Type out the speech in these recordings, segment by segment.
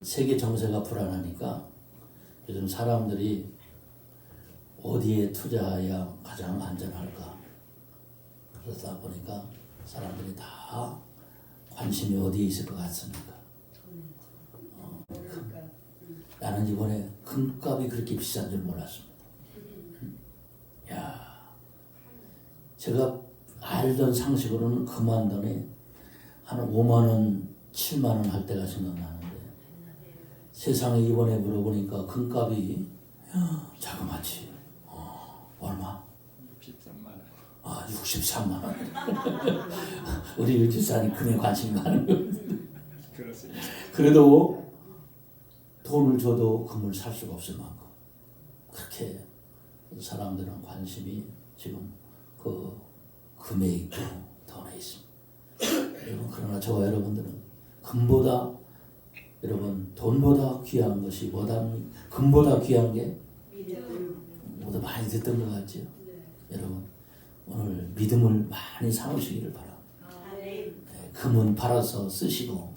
세계 정세가 불안하니까 요즘 사람들이 어디에 투자해야 가장 안전할까? 그러다 보니까 사람들이 다 관심이 어디에 있을 것 같습니까? 나는 이번에 금값이 그렇게 비싼 줄 몰랐습니다. 야, 제가 알던 상식으로는 금 한 돈에 한 5만 원, 7만 원 할 때가 생각나는데 세상에 이번에 물어보니까 금값이 자그마치 얼마? 63만 원. 아, 63만 원. 우리 일주사님 금에 관심이 많은 거예요. 그렇습니다. 그래도 돈을 줘도 금을 살 수가 없을 만큼 그렇게 사람들은 관심이 지금 그 금에 있고 돈에 있습니다. 여러분, 그러나 저와 여러분들은 금보다, 여러분, 돈보다 귀한 것이 뭐다? 금보다 귀한 게 모두 많이 듣던 것 같죠? 여러분, 오늘 믿음을 많이 삼으시기를 바랍니다. 네, 금은 팔아서 쓰시고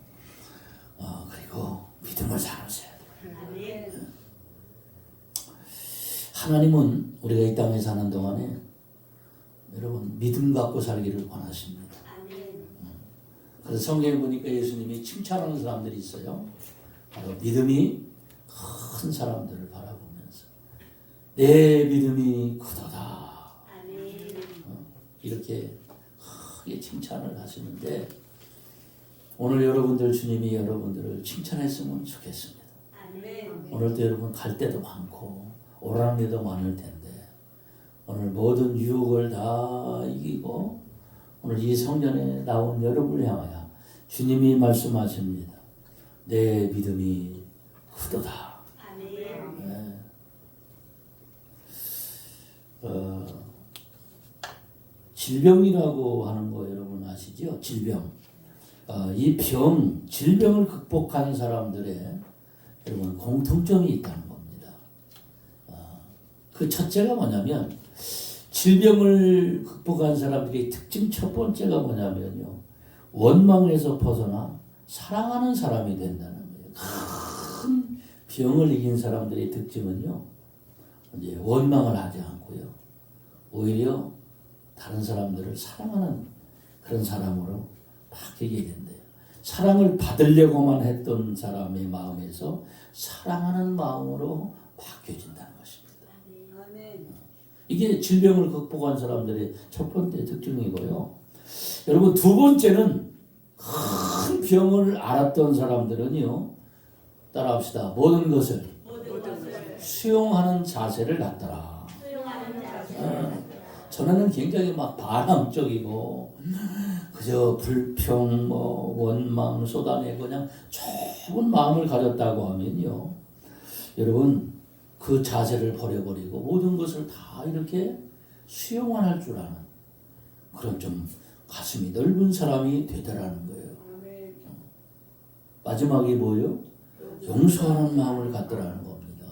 그리고 믿음을 삼으셔야 돼요. 하나님은 우리가 이 땅에 사는 동안에 여러분 믿음 갖고 살기를 원하십니다. 그래서 성경에 보니까 예수님이 칭찬하는 사람들이 있어요. 바로 믿음이 큰 사람들을 바라보면서 내 믿음이 크도다. 이렇게 크게 칭찬을 하시는데 오늘 여러분들 주님이 여러분들을 칭찬했으면 좋겠습니다. 오늘도 여러분 갈 데도 많고 오라는 데도 많을 텐데 오늘 모든 유혹을 다 이기고 오늘 이 성전에 나온 여러분을 향하여 주님이 말씀하십니다. 내 믿음이 크도다. 네. 질병이라고 하는 거 여러분 아시죠? 질병. 이 질병을 극복한 사람들의 여러분 공통점이 있다는 겁니다. 그 첫째가 뭐냐면 질병을 극복한 사람들의 특징 첫 번째가 뭐냐면요. 원망에서 벗어나 사랑하는 사람이 된다는 거예요. 큰 병을 이긴 사람들의 특징은요. 이제 원망을 하지 않고요. 오히려 다른 사람들을 사랑하는 그런 사람으로 바뀌게 된대요. 사랑을 받으려고만 했던 사람의 마음에서 사랑하는 마음으로 바뀌어진다는 것입니다. 이게 질병을 극복한 사람들의 첫 번째 특징이고요. 여러분 두 번째는 큰 병을 앓았던 사람들은요. 따라합시다. 모든 것을 수용하는 자세를 갖더라. 전에는 굉장히 막 반항적이고 그저 불평, 원망 쏟아내고 그냥 좁은 마음을 가졌다고 하면요. 여러분 그 자세를 버려버리고 모든 것을 다 이렇게 수용만 할 줄 아는 그런 좀 가슴이 넓은 사람이 되더라는 거예요. 마지막이 뭐예요? 용서하는 마음을 갖더라는 겁니다.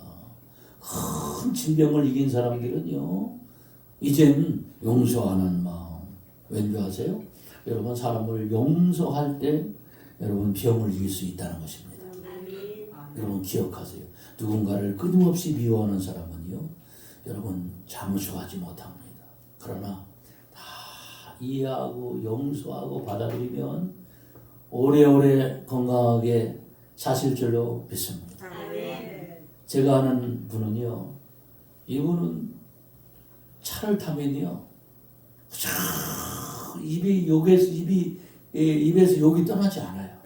큰 질병을 이긴 사람들은요. 이젠 용서하는 마음. 왠지 아세요? 여러분 사람을 용서할 때 여러분 병을 이길 수 있다는 것입니다. 여러분 기억하세요. 누군가를 끊임없이 미워하는 사람은요. 여러분 장수하지 못합니다. 그러나 다 이해하고 용서하고 받아들이면 오래오래 건강하게 사실 줄로 믿습니다. 제가 아는 분은요. 이분은 차를 타면요. 입에서 욕이 떠나지 않아요.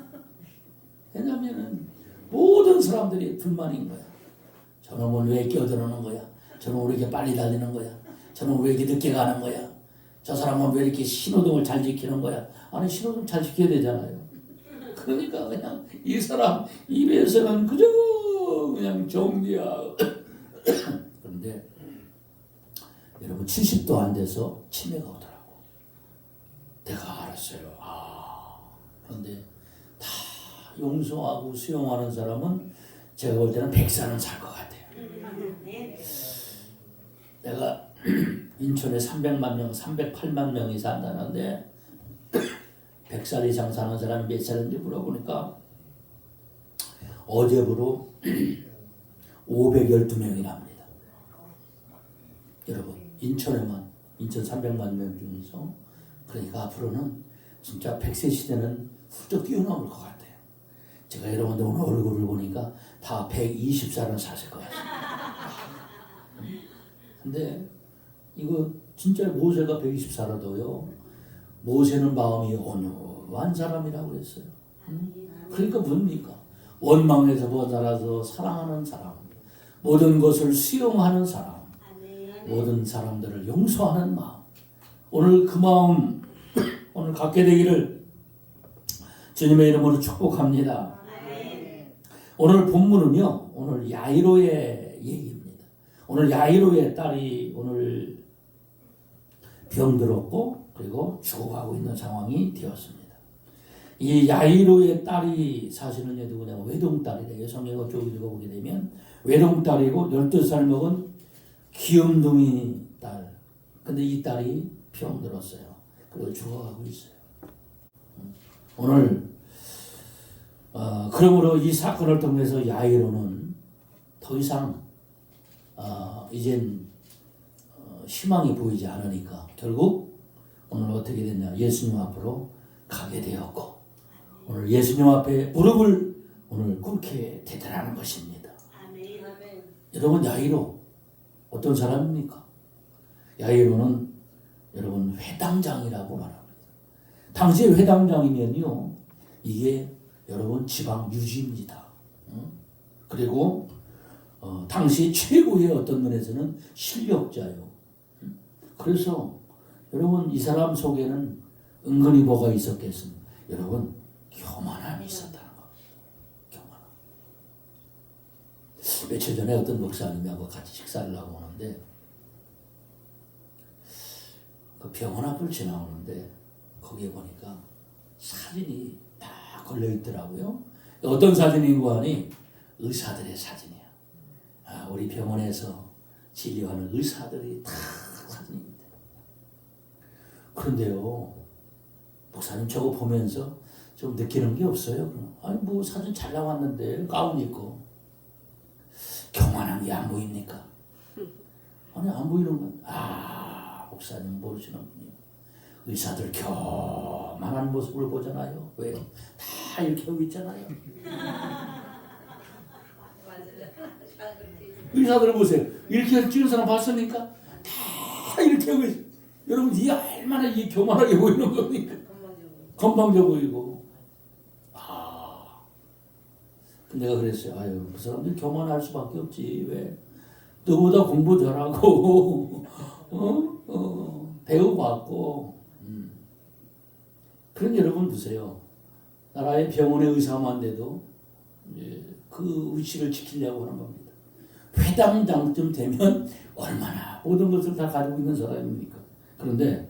왜냐하면 모든 사람들이 불만인 거야. 저놈은 왜 끼어들어오는 거야? 저놈은 왜 이렇게 빨리 달리는 거야? 저놈은 왜 이렇게 늦게 가는 거야? 저 사람은 왜 이렇게 신호등을 잘 지키는 거야? 아니 신호등 잘 지켜야 되잖아요. 그러니까 그냥 이 사람 입에서는 그저 그냥 정리야. 그런데 여러분 70도 안 돼서 치매가 오더라고. 내가 알았어요. 그런데 다 용서하고 수용하는 사람은 제가 볼 때는 100살은 살 것 같아요. 내가 인천에 300만 명, 308만 명이 산다는데 100살 이상 사는 사람이 몇 살인지 물어보니까 어제부로 512명이나 합니다. 여러분 인천에만 인천 300만 명 중에서 그러니까 앞으로는 진짜 100세 시대는 훌쩍 뛰어넘을 것 같아요. 제가 여러분들 오늘 얼굴을 보니까 다 120살은 사실 것 같습니다. 근데 이거 진짜 모세가 120살아도요. 모세는 마음이 온유한 사람이라고 했어요. 그러니까 뭡니까? 원망에서 벗어나서 사랑하는 사람, 모든 것을 수용하는 사람, 모든 사람들을 용서하는 마음. 오늘 그 마음 오늘 갖게 되기를 주님의 이름으로 축복합니다. 오늘 본문은요. 오늘 야이로의 얘기입니다. 오늘 야이로의 딸이 오늘 병들었고 그리고 죽어가고 있는 상황이 되었습니다. 이 야이로의 딸이 사실은 누구냐면 외동딸이래요. 성경을 쭉 읽어보게 되면 외동딸이고 12살 먹은 귀염둥이 딸. 근데 이 딸이 병들었어요. 그리고 죽어가고 있어요. 오늘 그러므로 이 사건을 통해서 야이로는 더 이상 이젠 희망이 보이지 않으니까 결국 오늘 어떻게 됐냐? 예수님 앞으로 가게 되었고 오늘 예수님 앞에 무릎을 오늘 꿇게 되더라는 것입니다. 여러분 야이로 어떤 사람입니까? 야이로는 여러분 회당장이라고 말합니다. 당시 회당장이면요 이게 여러분 지방 유지입니다. 그리고 당시 최고의 어떤 면에서는 실력자요. 그래서 여러분 이 사람 속에는 은근히 뭐가 있었겠습니까? 여러분 교만함이 있었다는 겁니다. 교만함. 며칠 전에 어떤 목사님하고 같이 식사를 하고 오는데 그 병원 앞을 지나오는데 거기에 보니까 사진이 딱 걸려 있더라고요. 어떤 사진인가 하니 의사들의 사진이야. 우리 병원에서 진료하는 의사들이 다 사진입니다. 그런데요, 목사님 저거 보면서 좀 느끼는 게 없어요? 아니 뭐 사진 잘 나왔는데 가운 입고 교만한 게 안 보입니까? 아니 안 보이는 건 목사님 모르시는군요. 의사들 교만한 모습을 보잖아요. 왜요? 다 이렇게 하고 있잖아요. 의사들 보세요. 이렇게 찍은 사람 봤습니까? 다 이렇게 하고 있어요. 여러분 이게 얼마나 이 교만하게 보이는 겁니까? 건방져 보이고. 내가 그랬어요. 그 사람들 교만할 수밖에 없지. 왜? 너보다 공부 잘하고 배워봤고. 그런 여러분 보세요. 나라의 병원의 의사만 돼도 그 위치를 지키려고 하는 겁니다. 회당장쯤 되면 얼마나 모든 것을 다 가지고 있는 사람입니까? 그런데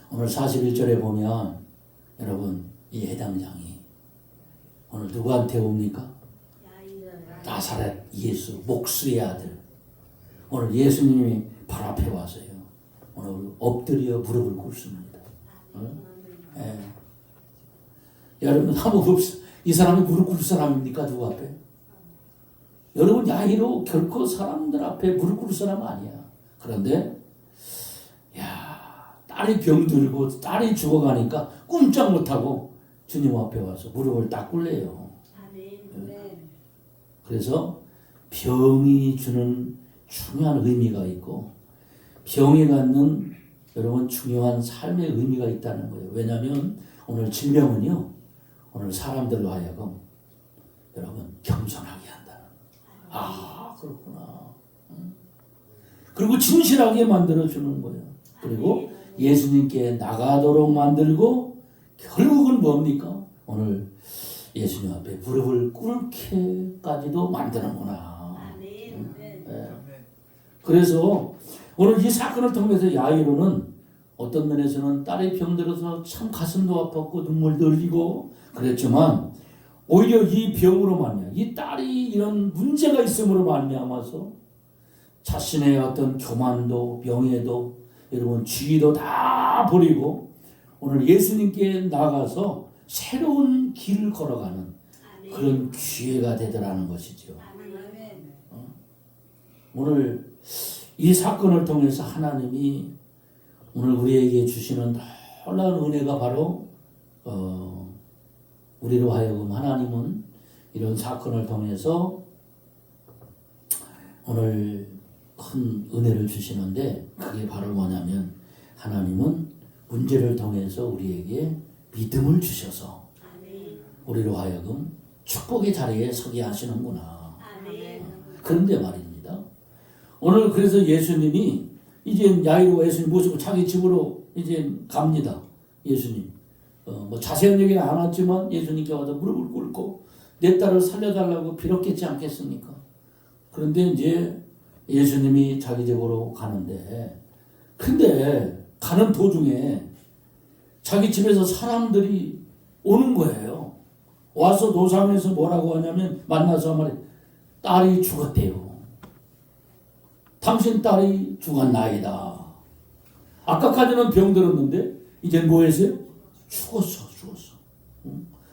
오늘 41절에 보면 여러분 이 회당장이 오늘 누구한테 옵니까? 나사렛 예수 목수의 아들. 오늘 예수님이 발 앞에 와서요. 오늘 엎드려 무릎을 꿇습니다. 여러분 한번 이 사람이 무릎 꿇을 사람입니까? 누구 앞에? 여러분 야이로 결코 사람들 앞에 무릎 꿇을 사람 아니야. 그런데 딸이 병들고 딸이 죽어가니까 꼼짝 못하고 주님 앞에 와서 무릎을 딱 꿇래요. 그래서 병이 주는 중요한 의미가 있고 병이 갖는 여러분 중요한 삶의 의미가 있다는 거예요. 왜냐하면 오늘 질병은요. 오늘 사람들로 하여금 여러분 겸손하게 한다는 거예요. 그렇구나. 그리고 진실하게 만들어주는 거예요. 그리고 예수님께 나가도록 만들고 결국은 뭡니까? 오늘 예수님 앞에 무릎을 꿇게까지도 만드는구나. 그래서 오늘 이 사건을 통해서 야이로는 어떤 면에서는 딸이 병들어서 참 가슴도 아팠고 눈물도 흘리고 그랬지만 오히려 이 병으로 말미암아 이 딸이 이런 문제가 있음으로 말미암아서 자신의 어떤 교만도 명예도 여러분 지위도 다 버리고 오늘 예수님께 나가서 새로운 길을 걸어가는 그런 기회가 되더라는 것이죠. 아멘. 오늘 이 사건을 통해서 하나님이 오늘 우리에게 주시는 놀라운 은혜가 바로 우리로 하여금 하나님은 이런 사건을 통해서 오늘 큰 은혜를 주시는데 그게 바로 뭐냐면 하나님은 문제를 통해서 우리에게 믿음을 주셔서 우리로 하여금 축복의 자리에 서게 하시는구나. 그런데 말입니다. 오늘 그래서 예수님이 이제 야이로가 예수님 모시고 자기 집으로 이제 갑니다. 예수님. 뭐 자세한 얘기는 안 왔지만 예수님께 와서 무릎을 꿇고 내 딸을 살려달라고 빌었겠지 않겠습니까? 그런데 이제 예수님이 자기 집으로 가는데 근데 가는 도중에 자기 집에서 사람들이 오는 거예요. 와서 노상에서 뭐라고 하냐면 만나서 말해 딸이 죽었대요. 당신 딸이 죽었나이다. 아까까지는 병들었는데 이제 뭐 했어요? 죽었어.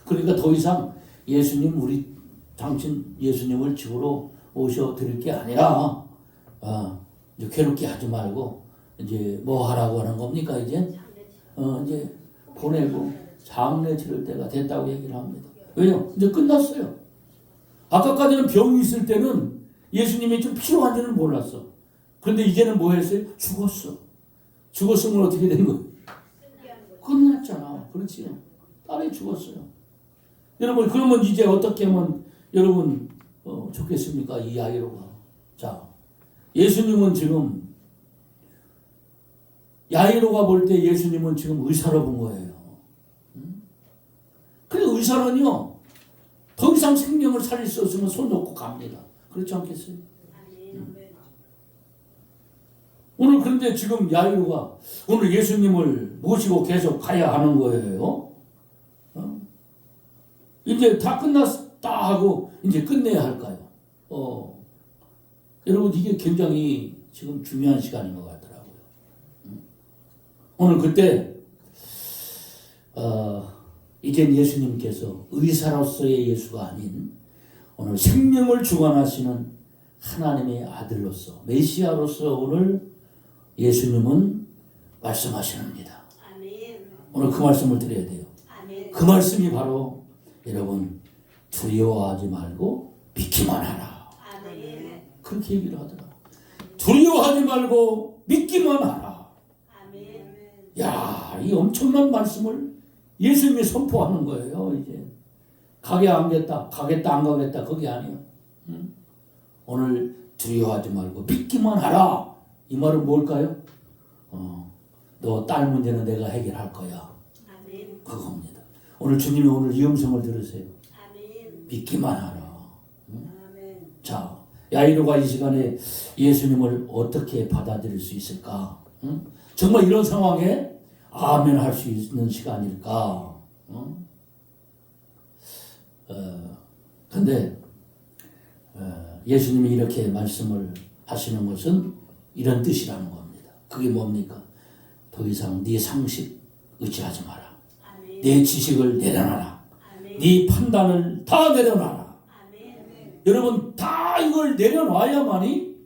그러니까 더 이상 예수님 당신 예수님을 집으로 오셔 드릴 게 아니라 이제 괴롭게 하지 말고 이제 뭐 하라고 하는 겁니까 이제 이제 보내고 장례 치를 때가 됐다고 얘기를 합니다. 왜요? 이제 끝났어요. 아까까지는 병이 있을 때는 예수님이 좀 필요한지는 몰랐어. 그런데 이제는 뭐 했어요? 죽었어. 죽었으면 어떻게 된 거예요? 끝났잖아. 그렇지. 딸이 죽었어요. 여러분 그러면 이제 어떻게 하면 여러분 좋겠습니까? 이 야이로가. 자, 예수님은 지금 야이로가 볼 때 예수님은 지금 의사로 본 거예요. 그래 의사는요 더 이상 생명을 살릴 수 없으면 손 놓고 갑니다. 그렇지 않겠어요? 오늘 그런데 지금 야이로가 오늘 예수님을 모시고 계속 가야 하는 거예요. 이제 다 끝났다 하고 이제 끝내야 할까요? 여러분 이게 굉장히 지금 중요한 시간인 것 같더라고요. 오늘 그때 이젠 예수님께서 의사로서의 예수가 아닌 오늘 생명을 주관하시는 하나님의 아들로서 메시아로서 오늘 예수님은 말씀하시는니다. 오늘 그 말씀을 드려야 돼요. 그 말씀이 바로 여러분 두려워하지 말고 믿기만 하라. 그렇게 얘기를 하더라. 두려워하지 말고 믿기만 하라. 야, 이 엄청난 말씀을 예수님이 선포하는 거예요. 이제 가게 안 가겠다 안 가겠다 그게 아니에요. 오늘 두려워하지 말고 믿기만 하라. 이 말은 뭘까요? 너 딸 문제는 내가 해결할 거야. 그겁니다. 오늘 주님이 오늘 이 음성을 들으세요. 믿기만 하라. 자, 야이로가 이 시간에 예수님을 어떻게 받아들일 수 있을까? 정말 이런 상황에 아멘 할 수 있는 시간일까? 근데 예수님이 이렇게 말씀을 하시는 것은 이런 뜻이라는 겁니다. 그게 뭡니까? 더 이상 네 상식 의지하지 마라. 내 지식을 내려놔라. 네 판단을 다 내려놔라. 여러분 다 이걸 내려놔야만이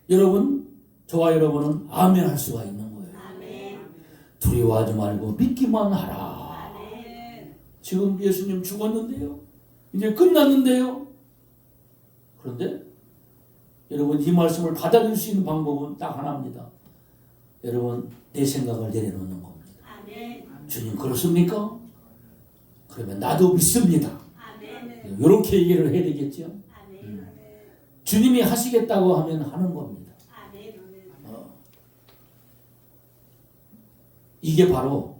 여러분 저와 여러분은 아멘 할 수가 있는 거예요. 두려워하지 말고 믿기만 하라. 지금 예수님 죽었는데요. 이제 끝났는데요. 그런데 여러분 이 말씀을 받아들일 수 있는 방법은 딱 하나입니다. 여러분 내 생각을 내려놓는 겁니다. 주님 그렇습니까? 그러면 나도 믿습니다. 이렇게 얘기를 해야 되겠죠. 주님이 하시겠다고 하면 하는 겁니다. 이게 바로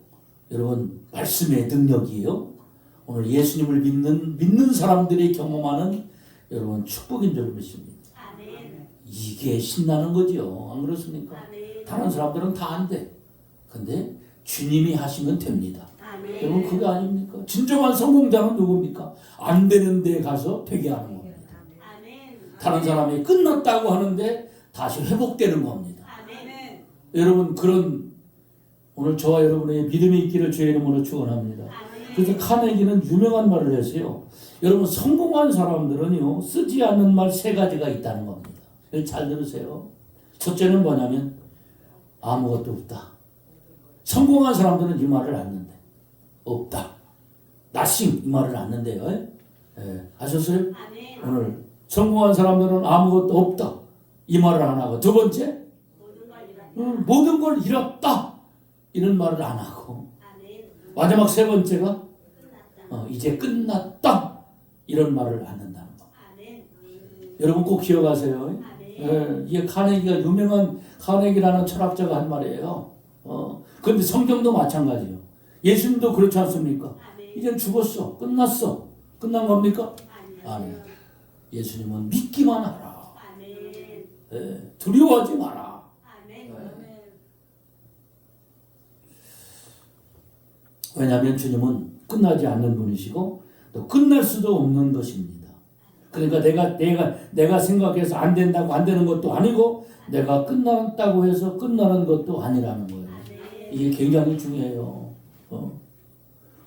여러분 말씀의 능력이에요. 오늘 예수님을 믿는 사람들이 경험하는 여러분 축복인 줄 믿습니다. 이게 신나는 거죠. 안 그렇습니까? 다른 사람들은 다 안 돼. 근데 주님이 하시면 됩니다. 여러분 그게 아닙니까? 진정한 성공자는 누굽니까? 안 되는 데 가서 되게 하는 겁니다. 다른 사람이 끝났다고 하는데 다시 회복되는 겁니다. 여러분 그런 오늘 저와 여러분의 믿음이 있기를 주의 이름으로 축원합니다. 그래서 카네기는 유명한 말을 했어요. 여러분 성공한 사람들은요 쓰지 않는 말 세 가지가 있다는 겁니다. 잘 들으세요. 첫째는 뭐냐면 아무것도 없다. 성공한 사람들은 이 말을 안 는데 없다. nothing 이 말을 안 는데요. 아셨어요? 오늘 성공한 사람들은 아무것도 없다. 이 말을 안 하고 두 번째 모든 걸 잃었다. 이런 말을 안 하고 마지막 세 번째가 이제 끝났다. 이런 말을 안 한다는 거. 여러분 꼭 기억하세요. 이게 카네기가 유명한 카네기라는 철학자가 한 말이에요. 그런데 성경도 마찬가지예요. 예수님도 그렇지 않습니까? 이젠 죽었어. 끝났어. 끝난 겁니까? 아니요. 예수님은 믿기만 하라. 두려워하지 마라. 왜냐하면 주님은 끝나지 않는 분이시고 또 끝날 수도 없는 것입니다. 그러니까 내가 생각해서 안 된다고 안 되는 것도 아니고 내가 끝났다고 해서 끝나는 것도 아니라는 거예요. 이게 굉장히 중요해요.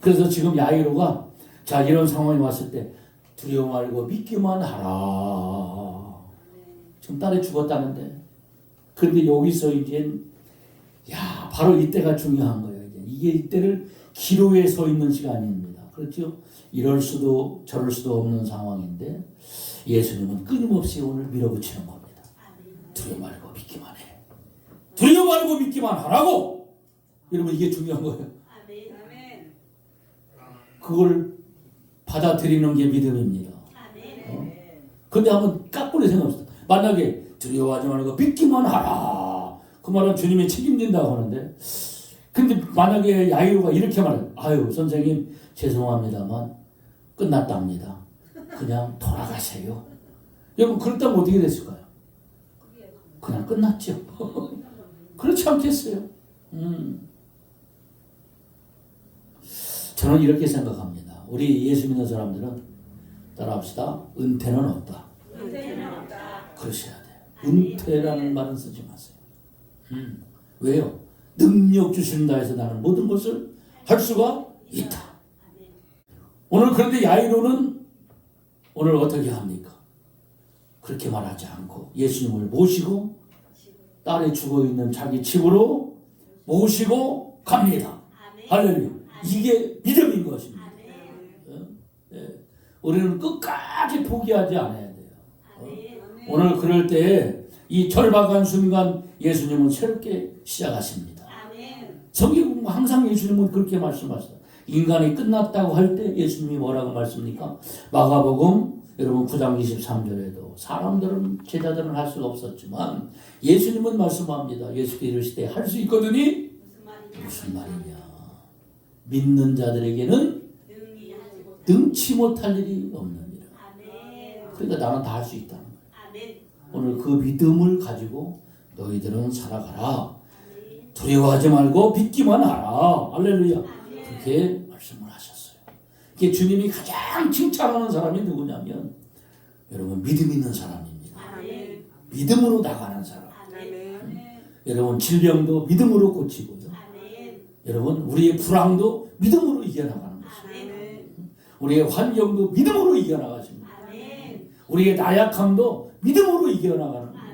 그래서 지금 야이로가 자 이런 상황이 왔을 때 두려워 말고 믿기만 하라. 지금 딸이 죽었다는데 그런데 여기서 이제 바로 이때가 중요한 거예요. 이게 이때를 기로에 서 있는 시간입니다. 그렇죠? 이럴 수도 저럴 수도 없는 상황인데 예수님은 끊임없이 오늘 밀어붙이는 겁니다. 두려워 말고 믿기만 해. 두려워 말고 믿기만 하라고. 여러분 이게 중요한 거예요. 그걸 받아들이는 게 믿음입니다. 그런데 한번 까꾸리 생각합시다. 만약에 두려워하지 말고 믿기만 하라. 그 말은 주님이 책임진다고 하는데 근데 만약에 야이로가 이렇게 말해요. 아유 선생님 죄송합니다만 끝났답니다. 그냥 돌아가세요. 여러분 그렇다면 어떻게 됐을까요? 그냥 끝났죠. 그렇지 않겠어요? 저는 이렇게 생각합니다. 우리 예수 믿는 사람들은 따라합시다. 은퇴는 없다. 그러셔야 돼요. 은퇴라는 말은 쓰지 마세요. 왜요? 능력 주신다 해서 나는 모든 것을 할 수가 있다. 오늘 그런데 야이로는 오늘 어떻게 합니까? 그렇게 말하지 않고 예수님을 모시고 딸이 죽어있는 자기 집으로 모시고 갑니다. 할렐루야. 이게 믿음인 것입니다. 우리는 끝까지 포기하지 않아야 돼요. 오늘 그럴 때 이 절박한 순간 예수님은 새롭게 시작하십니다. 성경 항상 예수님은 그렇게 말씀하시다. 인간이 끝났다고 할 때 예수님이 뭐라고 말씀합니까? 마가복음 여러분 9장 23절에도 사람들은 제자들은 할 수가 없었지만 예수님은 말씀합니다. 예수께서 이르시되 할 수 있거든이 무슨 말이냐. 믿는 자들에게는 능치 못할 일이 없느니라. 그러니까 나는 다 할 수 있다는 거예요. 오늘 그 믿음을 가지고 너희들은 살아가라. 두려워하지 말고 믿기만 하라. 할렐루야. 그렇게 말씀을 하셨어요. 이게 주님이 가장 칭찬하는 사람이 누구냐면 여러분 믿음 있는 사람입니다. 믿음으로 나가는 사람. 여러분 질병도 믿음으로 고치고요. 여러분 우리의 불황도 믿음으로 이겨나가는 것입니다. 우리의 환경도 믿음으로 이겨나가십니다. 우리의 나약함도 믿음으로 이겨나가는 거예요.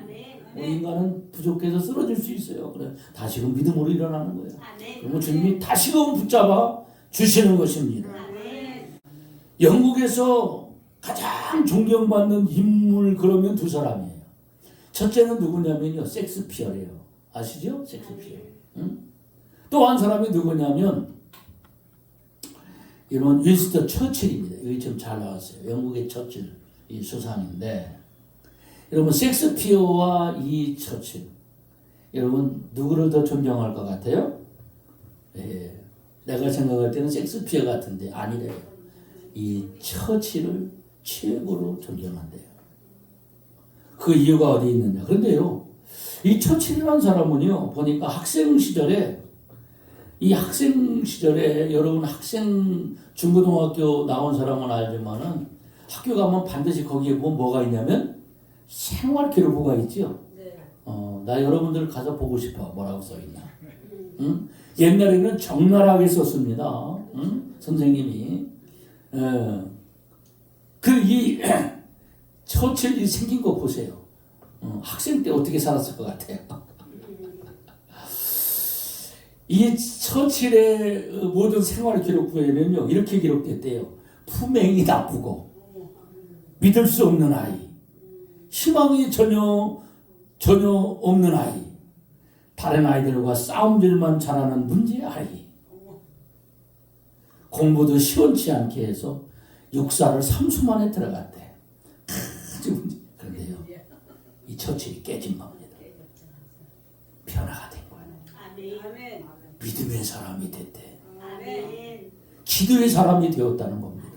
우리 인간은 부족해서 쓰러질 수 있어요. 그래 다시금 믿음으로 일어나는 거예요. 그리고 주님이 다시금 붙잡아 주시는 것입니다. 영국에서 가장 존경받는 인물 그러면 두 사람이에요. 첫째는 누구냐면요 섹스피어예요. 아시죠? 섹스피어. 또 한 사람이 누구냐면 이런 윈스턴 처칠입니다. 여기 좀 잘 나왔어요. 영국의 처칠 이 수상인데 여러분 섹스피어와 이 처칠 여러분 누구를 더 존경할 것 같아요? 내가 생각할 때는 섹스피어 같은데 아니래요. 이 처칠을 최고로 존경한대요. 그 이유가 어디 있느냐? 그런데요 이 처칠이라는 사람은요 보니까 학생 시절에 여러분 학생 중고등학교 나온 사람은 알지만은 학교 가면 반드시 거기에 뭐가 있냐면 생활 기록부가 있죠. 나 여러분들 가서 보고 싶어. 뭐라고 써 있나? 응? 옛날에는 적나라하게 썼습니다. 응? 선생님이. 이 처칠이 생긴 거 보세요. 학생 때 어떻게 살았을 것 같아요? 이 처칠의 모든 생활 기록부에는요, 이렇게 기록됐대요. 품행이 나쁘고, 믿을 수 없는 아이, 희망이 전혀 없는 아이, 다른 아이들과 싸움질만 잘하는 문제 아이, 공부도 시원치 않게 해서 육사를 3수 만에 들어갔대. 그런데요, 이 처칠이 깨진 겁니다. 변화가 된 거예요. 아멘. 믿음의 사람이 됐대. 아멘. 기도의 사람이 되었다는 겁니다.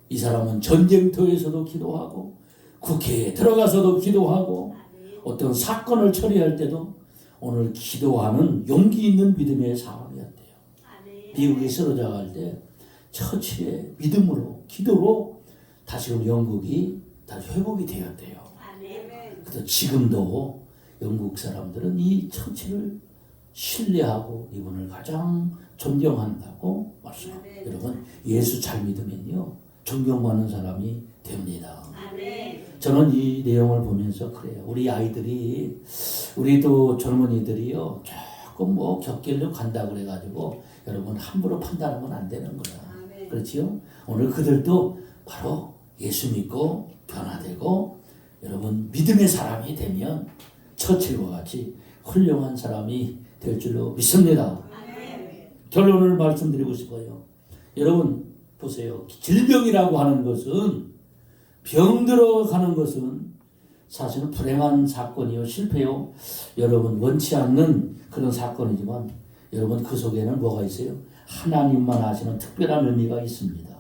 이 사람은 전쟁터에서도 기도하고 국회에 들어가서도 기도하고 어떤 사건을 처리할 때도 오늘 기도하는 용기 있는 믿음의 사람이었대요. 미국이 쓰러져 갈 때 처칠의 믿음으로 기도로 다시금 영국이 다시 회복이 되었대요. 그래서 지금도 영국 사람들은 이 처칠을 신뢰하고 이분을 가장 존경한다고 말씀합니다. 여러분, 예수 잘 믿으면요 존경받는 사람이 됩니다. 저는 이 내용을 보면서 그래요. 우리 아이들이, 우리도 젊은이들이요 조금 격길로 간다 그래가지고 여러분 함부로 판단하면 안 되는 거야. 그렇지요? 오늘 그들도 바로 예수 믿고 변화되고 여러분 믿음의 사람이 되면 처칠과 같이 훌륭한 사람이 될 줄로 믿습니다. 결론을 말씀드리고 싶어요. 여러분 보세요. 질병이라고 하는 것은, 병들어 가는 것은 사실은 불행한 사건이요, 실패요, 여러분 원치 않는 그런 사건이지만 여러분 그 속에는 뭐가 있어요? 하나님만 아시는 특별한 의미가 있습니다.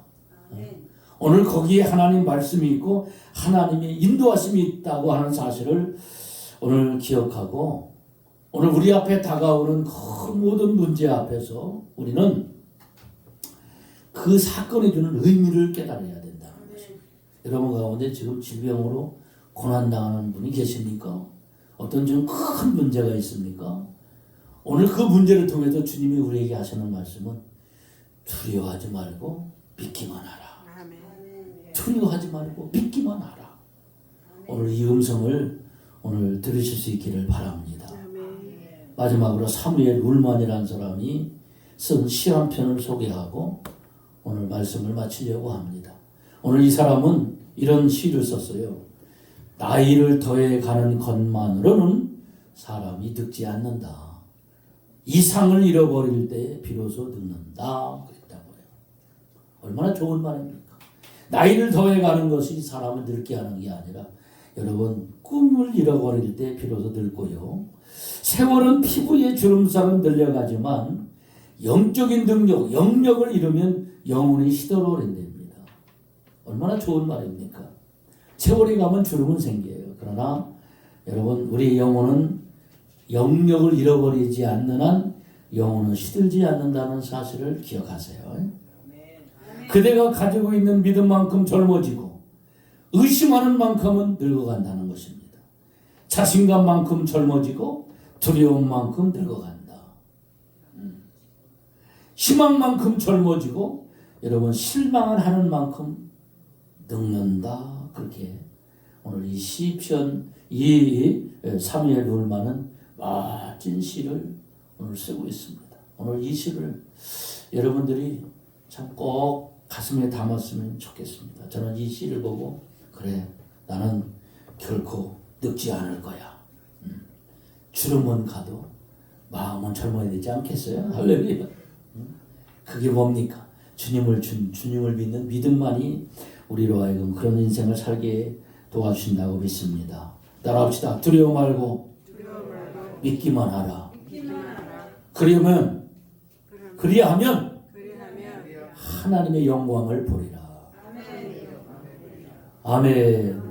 오늘 거기에 하나님 말씀이 있고 하나님의 인도하심이 있다고 하는 사실을 오늘 기억하고, 오늘 우리 앞에 다가오는 그 모든 문제 앞에서 우리는 그 사건이 주는 의미를 깨달아야 된다는 것입니다. 여러분 가운데 지금 질병으로 고난당하는 분이 계십니까? 어떤 좀 큰 문제가 있습니까? 오늘 그 문제를 통해서 주님이 우리에게 하시는 말씀은 두려워하지 말고 믿기만 하라. 두려워하지 말고 믿기만 하라. 오늘 이 음성을 오늘 들으실 수 있기를 바랍니다. 마지막으로 사무엘 울만이라는 사람이 쓴 시 한 편을 소개하고 오늘 말씀을 마치려고 합니다. 오늘 이 사람은 이런 시를 썼어요. 나이를 더해 가는 것만으로는 사람이 늙지 않는다. 이상을 잃어버릴 때 비로소 늙는다. 그랬다고 해요. 얼마나 좋은 말입니까? 나이를 더해 가는 것이 사람을 늙게 하는 게 아니라 여러분 꿈을 잃어버릴 때 비로소 늙고요. 세월은 피부의 주름살은 늘려가지만 영적인 능력, 영력을 잃으면 영혼이 시들어오른답니다. 얼마나 좋은 말입니까? 세월이 가면 주름은 생겨요. 그러나 여러분 우리 영혼은 영력을 잃어버리지 않는 한 영혼은 시들지 않는다는 사실을 기억하세요. 그대가 가지고 있는 믿음만큼 젊어지고 의심하는 만큼은 늙어간다는 것입니다. 자신감만큼 젊어지고 두려움만큼 늙어간다. 희망만큼 젊어지고 여러분 실망을 하는 만큼 늙는다. 그렇게 오늘 이 시편 이 사무엘 울만은 멋진 시를 오늘 쓰고 있습니다. 오늘 이 시를 여러분들이 참 꼭 가슴에 담았으면 좋겠습니다. 저는 이 시를 보고 그래 나는 결코 늙지 않을 거야. 주름은 가도 마음은 젊어야 되지 않겠어요? 할렐루야. 그게 뭡니까? 주님을 믿는 믿음만이 우리로 하여금 그런 인생을 살게 도와주신다고 믿습니다. 따라합시다. 두려워 말고 믿기만 하라. 그리하면 하나님의 영광을 보리라. 아멘.